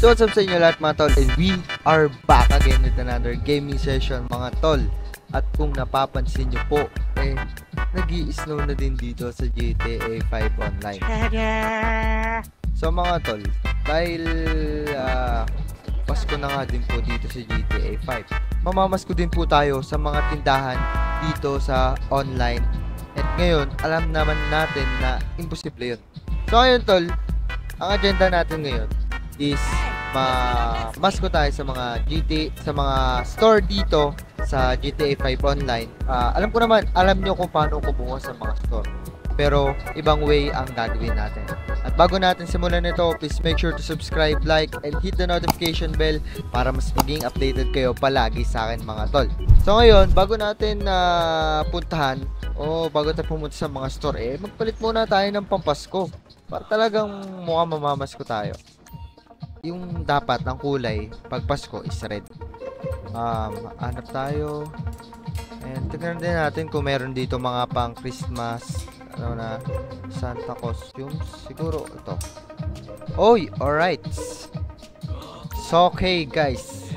So what's up sa inyo lahat mga tol, and we are back again with another gaming session mga tol. At kung napapansin nyo po, nag-i-snow na din dito sa GTA 5 Online. So mga tol, dahil Pasko na nga din po dito sa GTA 5, mamamasko din po tayo sa mga tindahan dito sa online. At ngayon, alam naman natin na imposible yun. So ngayon tol, ang agenda natin ngayon is masko tayo sa mga sa mga store dito sa GTA 5 Online. Alam nyo kung paano kumuha sa mga store. Pero ibang way ang gagawin natin. At bago natin simulan ito, please make sure to subscribe, like, and hit the notification bell para mas maging updated kayo palagi sa akin mga tol. So ngayon, bago natin puntahan o bago tayo pumunta sa mga store, magpalit muna tayo ng pampasko para talagang mukhang mamamasko tayo. Yung dapat ang kulay pag Pasko is red. Hanap tayo. And tignan din natin kung meron dito mga pang Christmas, Santa costumes. Siguro ito. Oy, alright. So okay guys.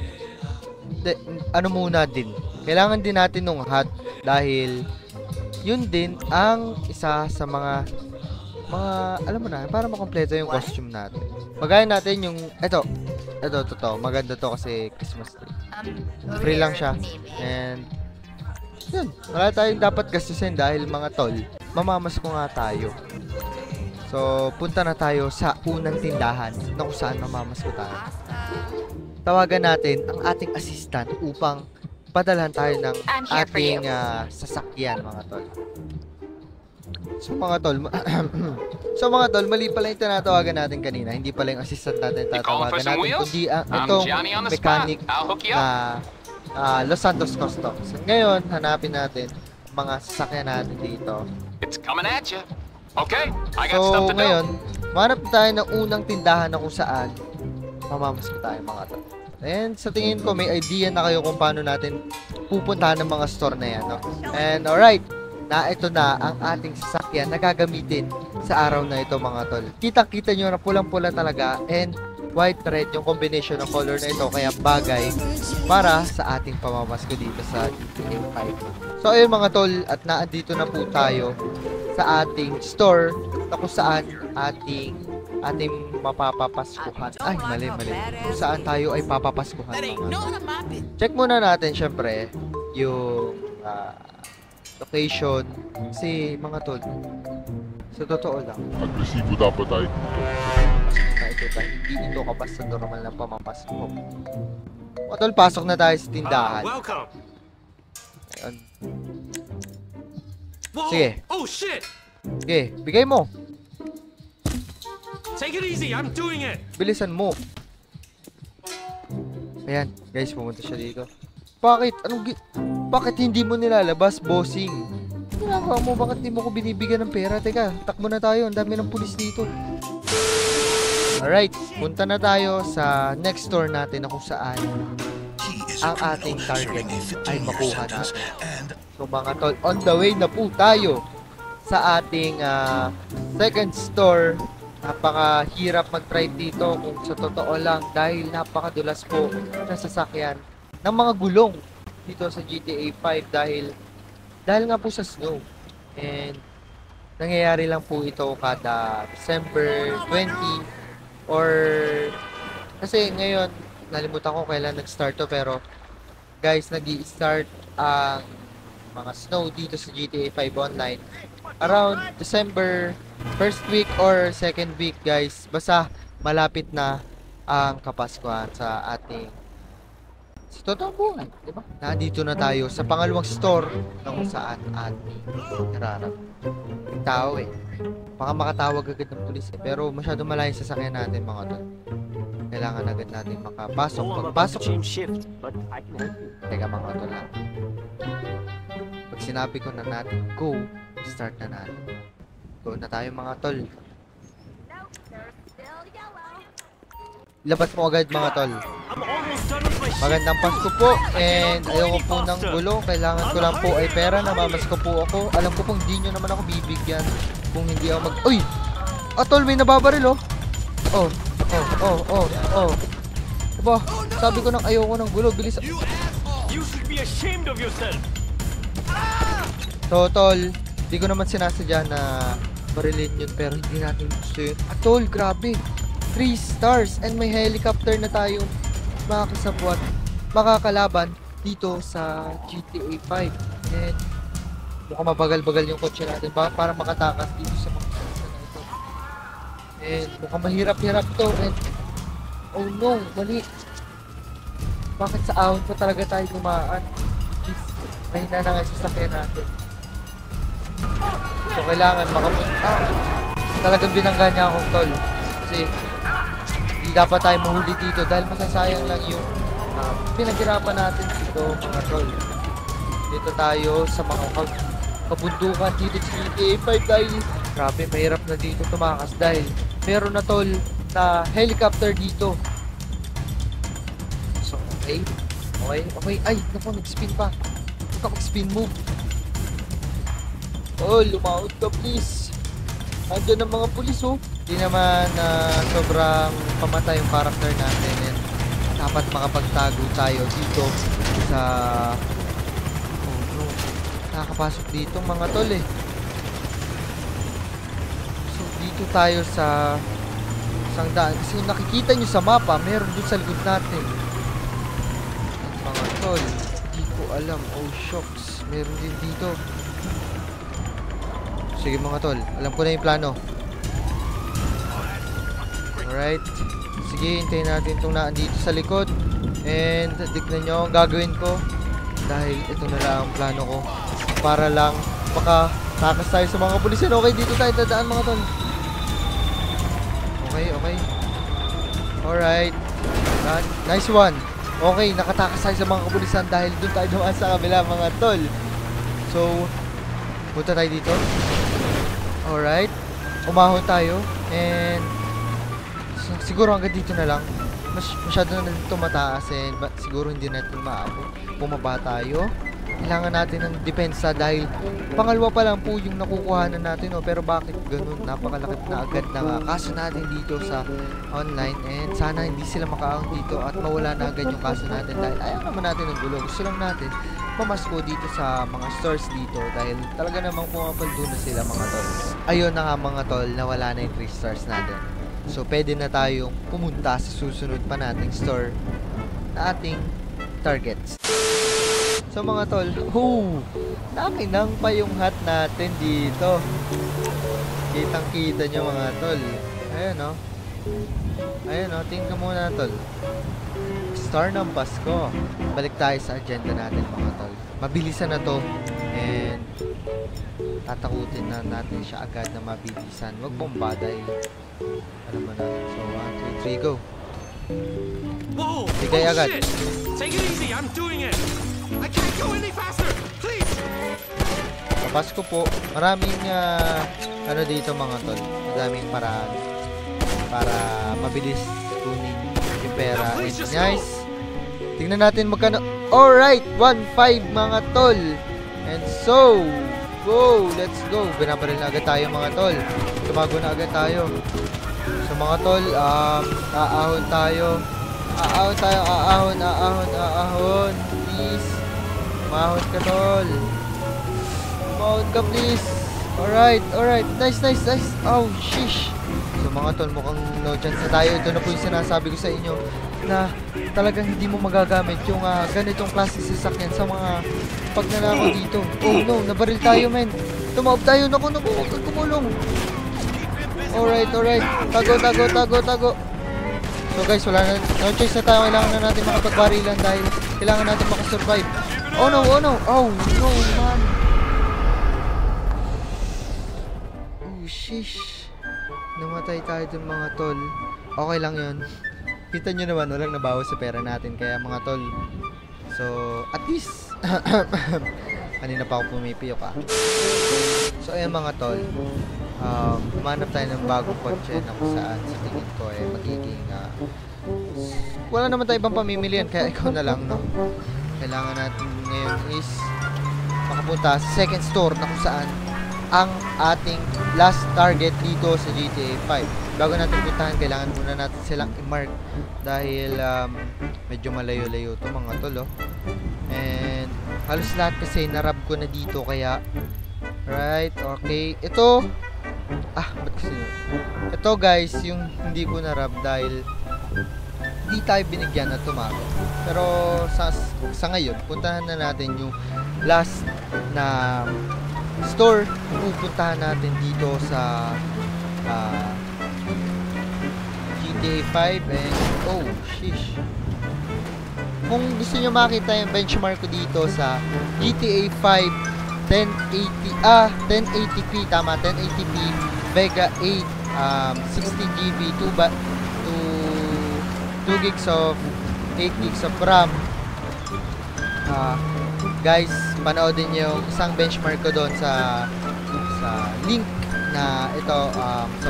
Muna din. Kailangan din natin ng hat dahil yun din ang isa sa mga alam mo na, para makompleto yung costume natin. Magayin natin yung ito, maganda to kasi Christmas tree. Free lang siya. And yun, wala tayong dapat gastusin dahil mga tol, mamamasko nga tayo. So, punta na tayo sa unang tindahan na kung saan mamamasko tayo. Tawagan natin ang ating assistant upang padalhan tayo ng ating sasakyan mga tol. So mga tol, mali pala yung tinatawagan natin kanina. Hindi pala yung assistant natin tatawagan natin, kundi itong mechanic na Los Santos Customs. Ngayon, hanapin natin mga sasakyan natin dito. So ngayon, manap tayo ng unang tindahan na kung saan mamamasko tayo mga tol. And sa tingin ko, may idea na kayo kung paano natin pupuntahan ng mga store na yan, no? And alright, ito na ang ating sasakyan na gagamitin sa araw na ito mga tol. Kita-kita nyo na pulang-pula talaga and white-red yung combination ng color na ito, kaya bagay para sa ating pamamasko dito sa GTA 5. So ayun mga tol, at naandito na po tayo sa ating store na kung saan ating mapapapaskuhan. Ay, mali. Kung saan tayo ay papapaskuhan mga tol. Check muna natin syempre yung location. Kasi mga tol, sa totoo lang, agresibo dapat tayo dito. Hindi ito ka basta normal na pamapasko. Mga tol, pasok na tayo sa tindahan. Ayun. Sige. Oh shit! Sige, bigay mo. Take it easy, I'm doing it. Bilisan mo. Ayan, guys, pumunta siya dito. Bakit hindi mo nilalabas, bossing? Ginagawa mo, bakit hindi mo ko binibigyan ng pera? Teka, takbo na tayo, ang dami ng pulis dito. Alright, punta na tayo sa next store natin na kung saan ang ating target ay makuha natin. So mga tol, on the way na po tayo sa ating second store. Napakahirap mag-drive dito kung sa totoo lang dahil napakadulas po ng sasakyan ng mga gulong dito sa GTA 5 dahil nga po sa snow. And nangyayari lang po ito kada December 20 or kasi ngayon nalimutan ko kailan nag-start to, pero guys, nag-i-start ang mga snow dito sa GTA 5 Online around December first week or second week guys. Basta malapit na ang Kapaskuhan sa ating totoong buhay, di ba? Nandito na tayo sa pangalawang store na kung saan ating nararap. May tao baka makatawag agad ng pulis pero masyado malayo sa sasakyan natin mga tol. Kailangan agad natin makapasok. Pagpasok, teka mga tol lang. Pag sinabi ko na natin go, start na natin. Go na tayo mga tol. Labas mo agad mga tol. Magandang Pasko po, and ayoko po ng gulo. Kailangan ko lang po ay pera, namamasko po ako. Alam ko pong di nyo naman ako bibigyan kung hindi ako Uy! Tol, may nababaril oh. Bah, sabi ko nang ayoko ng gulo. Bilis. You should be ashamed of yourself. So, tol, di ko naman sinasadya na barilin yun, pero hindi natin gusto yun. At tol, grabe. 3 stars and may helicopter na tayong makakasabwat, makakalaban dito sa GTA 5. And mukhang mabagal-bagal yung kotse natin para makatakas dito sa mga kotse na ito. And mukhang mahirap-hirap to. And oh no, mali. Bakit sa ahon pa talaga tayo dumaan? Jeez, mahina na nga yung sasakyan natin. So kailangan makapunta. Talagang binangga niya akong tol. Kasi hindi dapat tayo mahuli dito dahil masasayang lang yung pinaghirapan natin dito mga tol. Dito tayo sa mga kabundukan dito sa GTA 5 dahil grabe mahirap na dito tumakas dahil meron na tol na helicopter dito. So okay. Ay naku, nag-spin pa. Huwag ka mag-spin move. Oh, lumahod ka please. Andiyan ang mga pulis oh. Di naman sobrang pamatay yung character natin and dapat makapagtago tayo dito sa nakakapasok dito mga tol eh. So dito tayo sa isang daan kasi nakikita nyo sa mapa meron dun sa likod natin mga tol. Di ko alam. Oh shocks, meron din dito. Sige mga tol, alam ko na yung plano. Alright. Sige, hintayin natin itong naandito sa likod. And tignan nyo ang gagawin ko. Dahil ito na lang ang plano ko. Para lang makatakas tayo sa mga pulisan. Okay, dito tayo dadaan mga tol. Okay. Alright. Nice one. Okay, nakatakas tayo sa mga kapulisan dahil doon tayo dumaan sa kabila mga tol. So, punta tayo dito. Alright. Umahon tayo. And siguro hanggang dito na lang. Masyado na dito mataas. And siguro hindi natin maabot. Bumaba tayo. Kailangan natin ng depensa dahil pangalawa pa lang po yung nakukuhanan natin. Oh. Pero bakit ganun? Napakalaki na agad na kaso natin dito sa online. And sana hindi sila makaahon dito at mawala na agad yung kaso natin. Dahil ayaw naman natin ng gulo. Gusto lang natin pamasko dito sa mga stores dito dahil talaga namang pumapaldo na sila mga tol. Ayun na nga mga tol, nawala na yung 3 stars natin. So pwede na tayong pumunta sa susunod pa nating store na ating targets. So mga tol, nakinang pa yung hat natin dito. Kitang kita nyo mga tol. Ayun o. Ayun o, tingnan ka muna tol. Star ng Pasko. Balik tayo sa agenda natin mga tol. Mabilisan na to. And tatakutin na natin siya agad na mabilisan. Huwag bomba dahil alam mo natin. So 1, 2, 3, go. Whoa! Bigay agad. Shit! Take it easy, I'm doing it! I can't go any faster! Please! Sa Pasko po, maraming ano dito mga tol. Madaming paraan para mabilis kunin yung pera. And nice. Tingnan natin magkano. Alright, 1.5 mga tol. And so, go, let's go. Binabaril na agad tayo mga tol. Tumago na agad tayo. So mga tol, aahon tayo. Aahon. Please. Mahon ka tol. Mahon ka please. Alright. Nice. Oh, shish. So mga tol, mukhang no chance na tayo. Ito na po yung sinasabi ko sa inyo na talagang hindi mo magagamit yung ganitong klase sasakyan sa mga pagnanakaw dito. Oh no, nabaril tayo men. Tumaob tayo. Naku, huwag kang kumulong. Alright. Tago. So guys, wala na. No choice na tayo. Kailangan na natin makapagbarilan dahil kailangan natin makasurvive. Oh no. Oh no man. Oh shish. Namatay tayo dun mga tol. Okay lang yun. Kita nyo naman, walang nabawas sa pera natin. Kaya mga tol. So, at least kanina pa ako pumipiyok So ayan mga tol, humanap tayo ng bagong kotse na kung saan sa tingin ko magiging wala naman tayo ibang pamimilian. Kaya ikaw na lang, no? Kailangan natin ngayon is makapunta sa second store na kung saan ang ating last target dito sa GTA 5. Bago natin puntahan, kailangan muna natin silang i-mark dahil medyo malayo-layo to mga tol, oh. And halos lahat kasi narab ko na dito kaya right, okay. Ito ba't kasi ito guys, yung hindi ko narab dahil hindi tayo binigyan na tumago. Pero sa ngayon, puntahan na natin yung last na store. Pupuntahan natin dito sa GTA 5 and oh, sheesh. Kung gusto nyo makita yung benchmark ko dito sa GTA 5 1080p, tama, 1080p Vega 8 16GB 2 gigs of 8 gigs of RAM. Guys, panoodin nyo yung isang benchmark ko doon sa link na ito sa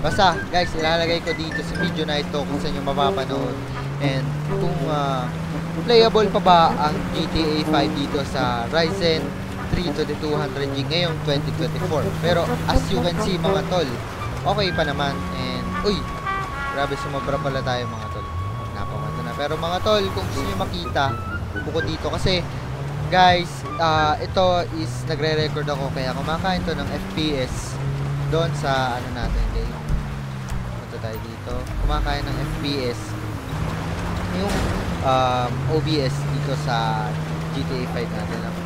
basta guys, ilalagay ko dito sa video na ito kung saan nyo mapapanood and kung playable pa ba ang GTA 5 dito sa Ryzen 3 to the 200G ngayong 2024. Pero as you can see mga tol, okay pa naman. And uy, grabe, sumobra pala tayo mga tol, napamata na. Pero mga tol, kung gusto nyo makita bukod dito, kasi guys, ito is nagre-record ako kaya kumakain to ng FPS doon sa ano natin, okay? Punta tayo dito, kumakain ng FPS yung OBS dito sa GTA 5 natin lang.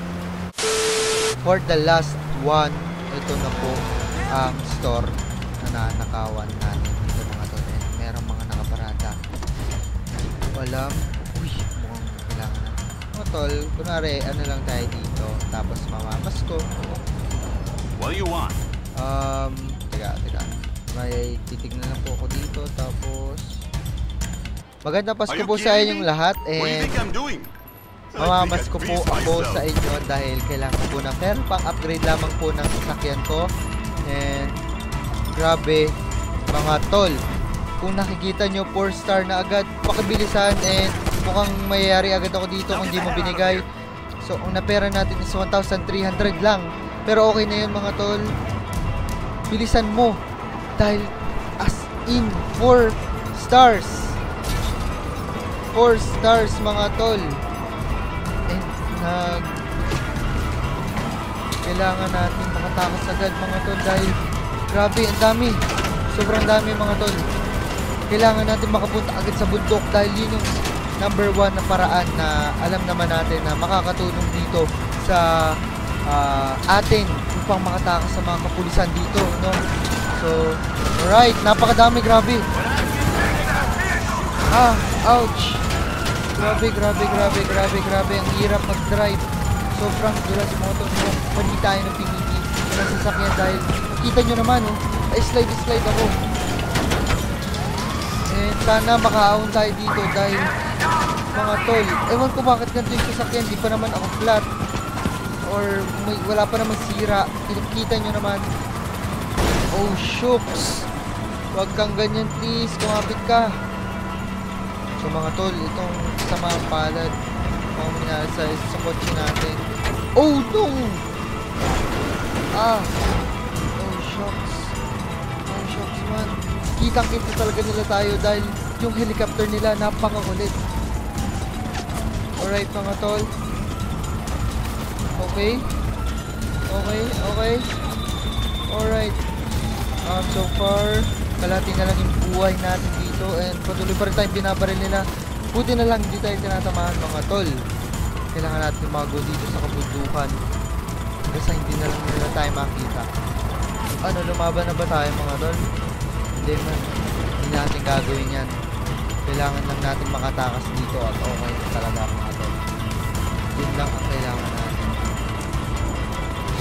For the last one, ito na po ang store na nanakawan natin dito mga tol. Merong mga nakaparada. Walang, uy, mukhang kailangan na. Mga tol, kunwari, ano lang tayo dito. Tapos mamamas ko. What do you want? Teka. May titignan lang po ako dito. Tapos magandang Pasko po sa inyong lahat. And mamamas ko po ako sa inyo dahil kailangan ko po ng pera pang upgrade lamang po ng sasakyan ko. And grabe mga tol, kung nakikita nyo 4-star na agad, pakibilisan and mukhang mayayari agad ako dito kung di mo binigay. So ang napera natin is 1,300 lang, pero okay na yun mga tol. Bilisan mo dahil as in 4 stars mga tol. And kailangan natin makatakas agad mga tol dahil grabe, ang dami, sobrang dami mga tol. Kailangan natin makapunta agad sa bundok dahil yun yung number 1 na paraan na alam naman natin na makakatulong dito sa atin upang makatakas sa mga kapulisan dito, no? So, alright, napakadami, grabe. Ouch. Grabe. Ang hirap mag-drive. Sobrang dulas mga tol. Pwede tayo ng pinili ng sasakyan dahil kita nyo naman, oh, slide ako. And sana makaahon tayo dito dahil mga tol, ewan ko bakit ganito yung sasakyan, di pa naman ako flat or wala pa naman sira. Kita nyo naman. Oh shucks, wag kang ganyan please, kumapit ka. So mga tol, itong sama ang palad mga mangyari sa kotse natin. Oh no! Oh shucks man, kitang-kita talaga nila tayo dahil yung helicopter nila napakakulit. Alright mga tol, okay. Alright, so far kalahati na lang yung buhay natin dito and patuloy pa rin tayong binabaril nila. Buti na lang hindi tayo tinatamaan mga tol. Kailangan natin mago dito sa kabundukan kasi hindi na lang nila tayo makita. Ano, lumaban na ba tayo mga tol? Hindi man, hindi natin gagawin yan. Kailangan lang natin makatakas dito at okay na talaga mga tol. Yun lang ang kailangan natin.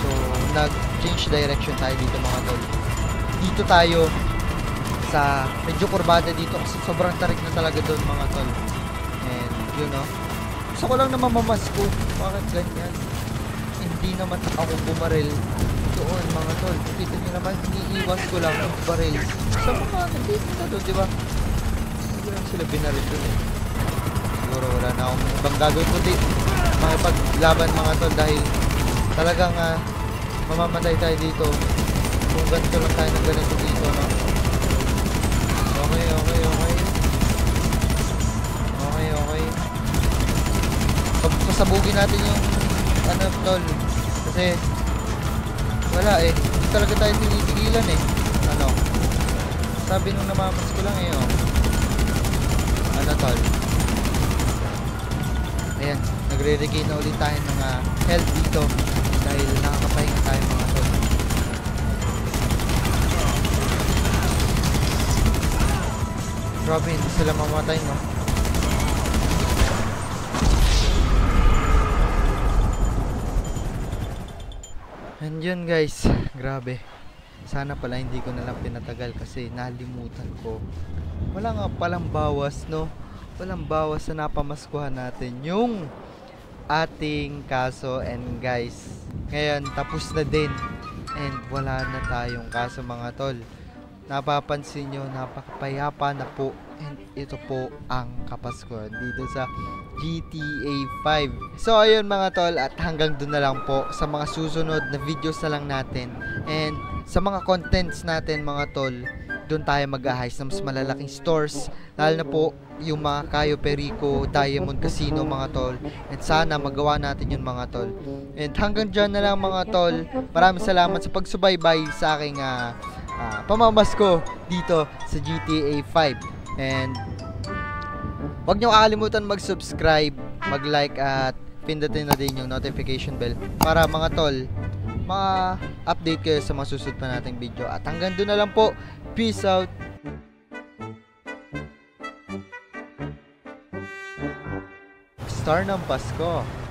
So, nag-change direction tayo dito mga tol. Dito tayo sa medyo kurbada dito kasi sobrang tarik na talaga doon mga tol. And yun know, gusto ko lang naman mamasko. Bakit ganyan? Hindi naman ako bumaril doon mga tol. Kita nyo naman, iniiwas ko lang ang baril sa mga nandito na doon, diba? Hindi lang sila binaril doon eh. Siguro wala na akong ibang gagawin kundi makipaglaban mga tol dahil talagang mamamatay tayo dito. Kung ganito lang tayo ng ganito dito, no? Okay. Pasabugin natin yung ano, tol. Kasi wala eh. Hindi talaga tayo tinitigilan eh. Ano? Sabi nung namamas ko lang eh, oh. Ano, tol? Ayan, nagre-regain na ulit tayo ng health dito dahil nakakapahinga tayo mga tol. Grabe, hindi sila mamatay, no? And yun guys, grabe. Sana pala hindi ko nalang pinatagal kasi nalimutan ko. Wala nga palang bawas, no? Walang bawas sa napamaskuhan natin yung ating kaso. And guys, ngayon tapos na din. And wala na tayong kaso mga tol. Napapansin nyo, napakapayapa na po. And ito po ang Kapaskuhan dito sa GTA 5. So ayun mga tol, at hanggang doon na lang po sa mga susunod na videos na lang natin. And sa mga contents natin mga tol, doon tayo mag-ahayos ng mas malalaking stores, lalo na po yung mga Cayo Perico, Diamond Casino mga tol. And sana magawa natin yun mga tol. And hanggang dyan na lang mga tol. Maraming salamat sa pagsubaybay sa aking pamamasko dito sa GTA 5. And huwag nyo kakalimutan mag-subscribe, mag-like at pindutin na din yung notification bell para mga tol, ma-update kayo sa mga susunod pa nating video. At hanggang doon na lang po. Peace out. Star ng Pasko.